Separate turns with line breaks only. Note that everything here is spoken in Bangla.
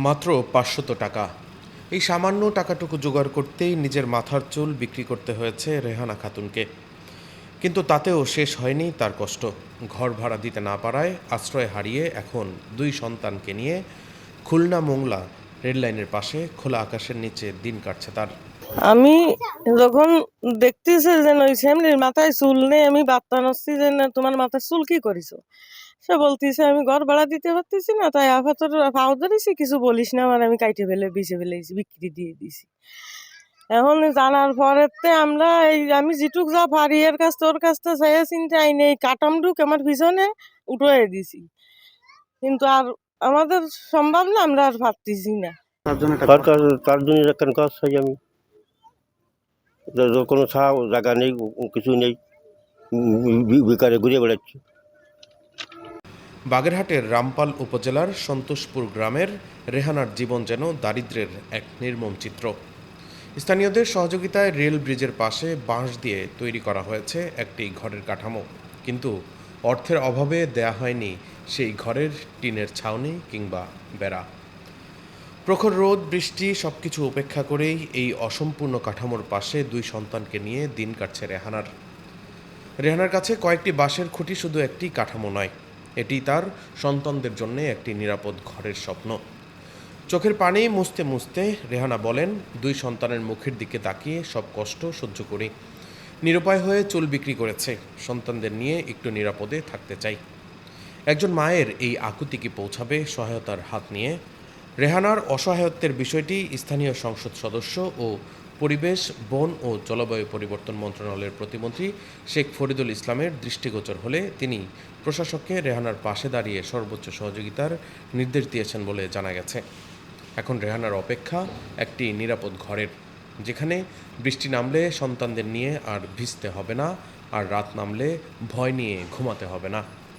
মাত্র ৫০০ টাকা। এই সামান্য টাকাটুকু জোগাড় করতেই নিজের মাথার চুল বিক্রি করতে হয়েছে রেহানা খাতুনকে। কিন্তু তাতেও শেষ হয়নি তার কষ্ট। ঘর ভাড়া দিতে না পারায় আশ্রয় হারিয়ে এখন ২ সন্তানকে নিয়ে খুলনা মোংলা রেললাইনের পাশে খোলা আকাশের নিচে দিন কাটছে তার।
আমি যখন দেখতেছি যে ওই ফ্যামিলির মাথায় চুল নেই, আমি বার্তা নচ্ছি যে না, তোমার মাথায় চুল কি করিস? সে বলতেছে আমি ঘর ভাড়া দিতে পারতেছি না, তাই আপাতত পাও ধরেছি, কিছু বলিস না, মানে আমি কাইটে ফেলে বেঁচে ফেলেছি, বিক্রি দিয়ে দিছি। এখন জানার পরেতে আমরা আমি যেটুক যা পারি এর কাছ তোর কাছটা চাইয়া চিন্তা আইনি এই কাটামটুক আমার পিছনে উঠে দিছি, কিন্তু আর আমাদের সম্ভব না, আমরা আর ভাবতেছি না।
তার জন্য একখান কাজ চাই আমি। কোনো জায়গা নেই, কিছু নেই, বেকারে ঘুরে বেড়াচ্ছি।
বাগেরহাটের রামপাল উপজেলার সন্তোষপুর গ্রামের রেহানার জীবন যেন দারিদ্র্যের এক নির্মম চিত্র। স্থানীয়দের সহযোগিতায় রেল ব্রিজের পাশে বাঁশ দিয়ে তৈরি করা হয়েছে একটি ঘরের কাঠামো, কিন্তু অর্থের অভাবে দেয়া হয়নি সেই ঘরের টিনের ছাউনি কিংবা বেড়া। প্রখর রোদ বৃষ্টি সবকিছু উপেক্ষা করেই এই অসম্পূর্ণ কাঠামোর পাশে ২ সন্তানকে নিয়ে দিন কাটছে রেহানার কাছে কয়েকটি বাঁশের খুঁটি শুধু একটি কাঠামো নয়, এটি তার সন্তানদের জন্য একটি নিরাপদ ঘরের স্বপ্ন। চোখের পানি মুছতে মুছতে রেহানা বলেন, ২ সন্তানের মুখের দিকে তাকিয়ে সব কষ্ট সহ্য করি। নিরুপায় হয়ে চুল বিক্রি করেছে, সন্তানদের নিয়ে একটু নিরাপদে থাকতে চাই। একজন মায়ের এই আকুতি কি পৌঁছাবে সহায়তার হাত নিয়ে? রেহানার অসহায়ত্বের বিষয়টি স্থানীয় সংসদ সদস্য ও পরিবেশ, বন ও জলবায়ু পরিবর্তন মন্ত্রণালয়ের প্রতিমন্ত্রী শেখ ফরিদুল ইসলামের দৃষ্টিগোচর হলে তিনি প্রশাসককে রেহানার পাশে দাঁড়িয়ে সর্বোচ্চ সহযোগিতার নির্দেশ দিয়েছেন বলে জানা গেছে। এখন রেহানার অপেক্ষা একটি নিরাপদ ঘরের, যেখানে বৃষ্টি নামলে সন্তানদের নিয়ে আর ভিজতে হবে না, আর রাত নামলে ভয় নিয়ে ঘুমাতে হবে না।